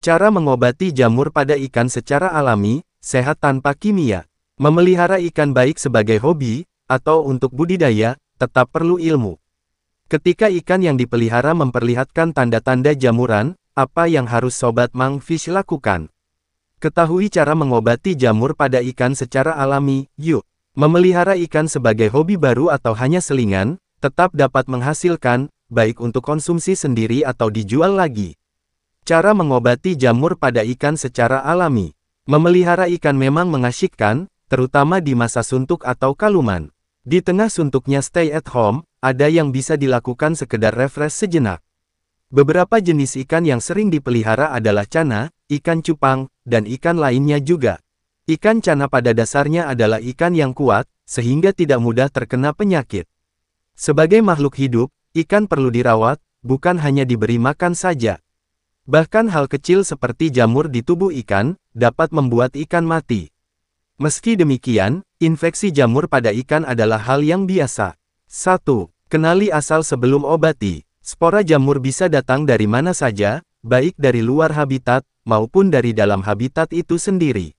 Cara mengobati jamur pada ikan secara alami, sehat tanpa kimia. Memelihara ikan baik sebagai hobi, atau untuk budidaya, tetap perlu ilmu. Ketika ikan yang dipelihara memperlihatkan tanda-tanda jamuran, apa yang harus Sobat Monkfish lakukan? Ketahui cara mengobati jamur pada ikan secara alami. Yuk! Memelihara ikan sebagai hobi baru atau hanya selingan, tetap dapat menghasilkan, baik untuk konsumsi sendiri atau dijual lagi. Cara mengobati jamur pada ikan secara alami. Memelihara ikan memang mengasyikkan, terutama di masa suntuk atau kaluman. Di tengah suntuknya stay at home, ada yang bisa dilakukan sekedar refresh sejenak. Beberapa jenis ikan yang sering dipelihara adalah cana, ikan cupang, dan ikan lainnya juga. Ikan cana pada dasarnya adalah ikan yang kuat, sehingga tidak mudah terkena penyakit. Sebagai makhluk hidup, ikan perlu dirawat, bukan hanya diberi makan saja. Bahkan hal kecil seperti jamur di tubuh ikan, dapat membuat ikan mati. Meski demikian, infeksi jamur pada ikan adalah hal yang biasa. 1. Kenali asal sebelum obati. Spora jamur bisa datang dari mana saja, baik dari luar habitat, maupun dari dalam habitat itu sendiri.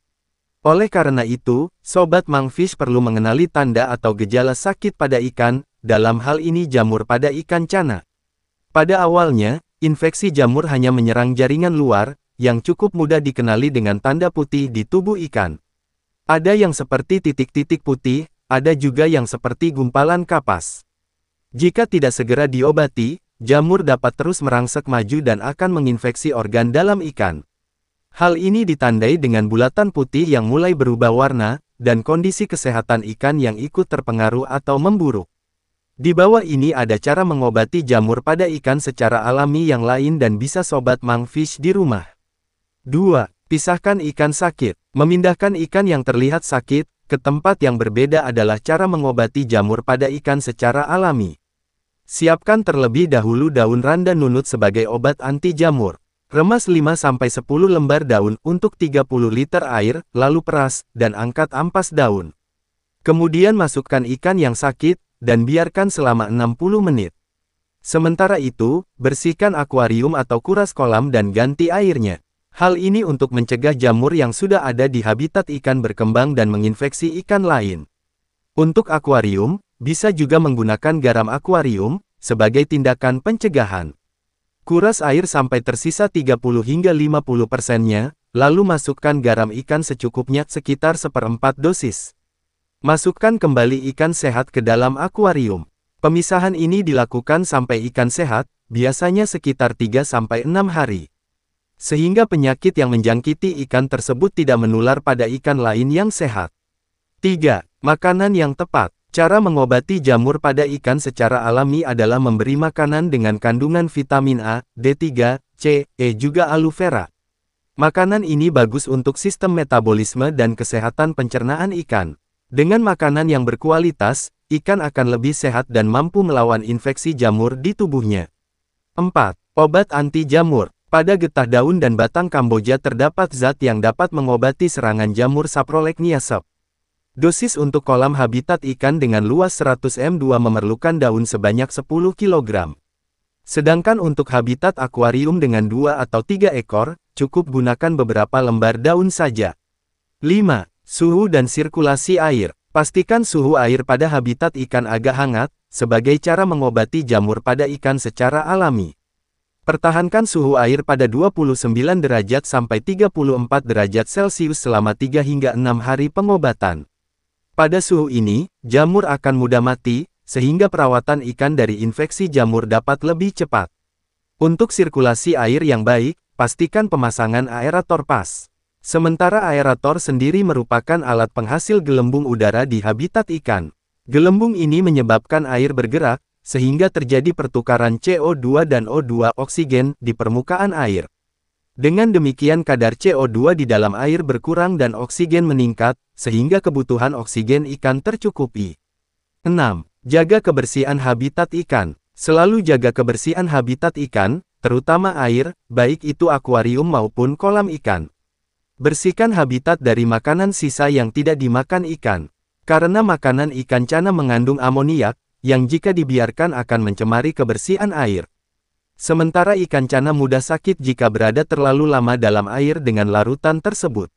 Oleh karena itu, Sobat Monkfish perlu mengenali tanda atau gejala sakit pada ikan, dalam hal ini jamur pada ikan cana. Pada awalnya, infeksi jamur hanya menyerang jaringan luar, yang cukup mudah dikenali dengan tanda putih di tubuh ikan. Ada yang seperti titik-titik putih, ada juga yang seperti gumpalan kapas. Jika tidak segera diobati, jamur dapat terus merangsek maju dan akan menginfeksi organ dalam ikan. Hal ini ditandai dengan bulatan putih yang mulai berubah warna, dan kondisi kesehatan ikan yang ikut terpengaruh atau memburuk. Di bawah ini ada cara mengobati jamur pada ikan secara alami yang lain dan bisa Sobat Monkfish di rumah. 2. Pisahkan ikan sakit. Memindahkan ikan yang terlihat sakit ke tempat yang berbeda adalah cara mengobati jamur pada ikan secara alami. Siapkan terlebih dahulu daun randan nunut sebagai obat anti jamur. Remas 5-10 lembar daun untuk 30 liter air, lalu peras, dan angkat ampas daun. Kemudian masukkan ikan yang sakit, dan biarkan selama 60 menit. Sementara itu, bersihkan akuarium atau kuras kolam dan ganti airnya. Hal ini untuk mencegah jamur yang sudah ada di habitat ikan berkembang dan menginfeksi ikan lain. Untuk akuarium, bisa juga menggunakan garam akuarium, sebagai tindakan pencegahan. Kuras air sampai tersisa 30 hingga 50%-nya, lalu masukkan garam ikan secukupnya sekitar 1/4 dosis. Masukkan kembali ikan sehat ke dalam akuarium. Pemisahan ini dilakukan sampai ikan sehat, biasanya sekitar 3-6 hari. Sehingga penyakit yang menjangkiti ikan tersebut tidak menular pada ikan lain yang sehat. 3. Makanan yang tepat. Cara mengobati jamur pada ikan secara alami adalah memberi makanan dengan kandungan vitamin A, D3, C, E juga aloe vera. Makanan ini bagus untuk sistem metabolisme dan kesehatan pencernaan ikan. Dengan makanan yang berkualitas, ikan akan lebih sehat dan mampu melawan infeksi jamur di tubuhnya. 4. Obat anti jamur. Pada getah daun dan batang Kamboja terdapat zat yang dapat mengobati serangan jamur Saprolegnia sp. Dosis untuk kolam habitat ikan dengan luas 100 m2 memerlukan daun sebanyak 10 kg. Sedangkan untuk habitat akuarium dengan 2 atau 3 ekor, cukup gunakan beberapa lembar daun saja. 5. Suhu dan sirkulasi air. Pastikan suhu air pada habitat ikan agak hangat, sebagai cara mengobati jamur pada ikan secara alami. Pertahankan suhu air pada 29 derajat sampai 34 derajat Celcius selama 3 hingga 6 hari pengobatan. Pada suhu ini, jamur akan mudah mati, sehingga perawatan ikan dari infeksi jamur dapat lebih cepat. Untuk sirkulasi air yang baik, pastikan pemasangan aerator pas. Sementara aerator sendiri merupakan alat penghasil gelembung udara di habitat ikan. Gelembung ini menyebabkan air bergerak, sehingga terjadi pertukaran CO2 dan O2 oksigen di permukaan air. Dengan demikian kadar CO2 di dalam air berkurang dan oksigen meningkat, sehingga kebutuhan oksigen ikan tercukupi. 6. Jaga kebersihan habitat ikan. Selalu jaga kebersihan habitat ikan, terutama air, baik itu akuarium maupun kolam ikan. Bersihkan habitat dari makanan sisa yang tidak dimakan ikan. Karena makanan ikan cana mengandung amoniak, yang jika dibiarkan akan mencemari kebersihan air. Sementara ikan cana mudah sakit jika berada terlalu lama dalam air dengan larutan tersebut.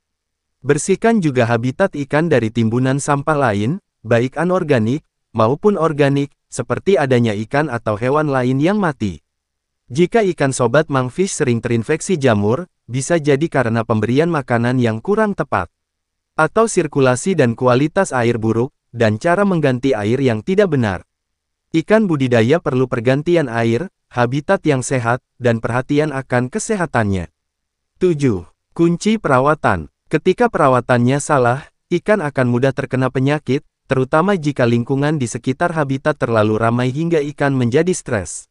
Bersihkan juga habitat ikan dari timbunan sampah lain, baik anorganik maupun organik, seperti adanya ikan atau hewan lain yang mati. Jika ikan sobat mangfish sering terinfeksi jamur, bisa jadi karena pemberian makanan yang kurang tepat, atau sirkulasi dan kualitas air buruk, dan cara mengganti air yang tidak benar. Ikan budidaya perlu pergantian air, habitat yang sehat, dan perhatian akan kesehatannya. 7. Kunci perawatan. Ketika perawatannya salah, ikan akan mudah terkena penyakit, terutama jika lingkungan di sekitar habitat terlalu ramai hingga ikan menjadi stres.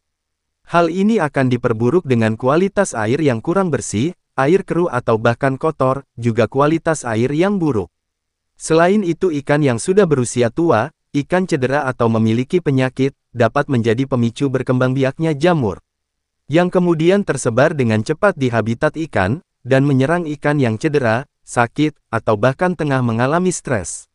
Hal ini akan diperburuk dengan kualitas air yang kurang bersih, air keruh atau bahkan kotor, juga kualitas air yang buruk. Selain itu, ikan yang sudah berusia tua, ikan cedera atau memiliki penyakit, dapat menjadi pemicu berkembang biaknya jamur, yang kemudian tersebar dengan cepat di habitat ikan, dan menyerang ikan yang cedera, sakit, atau bahkan tengah mengalami stres.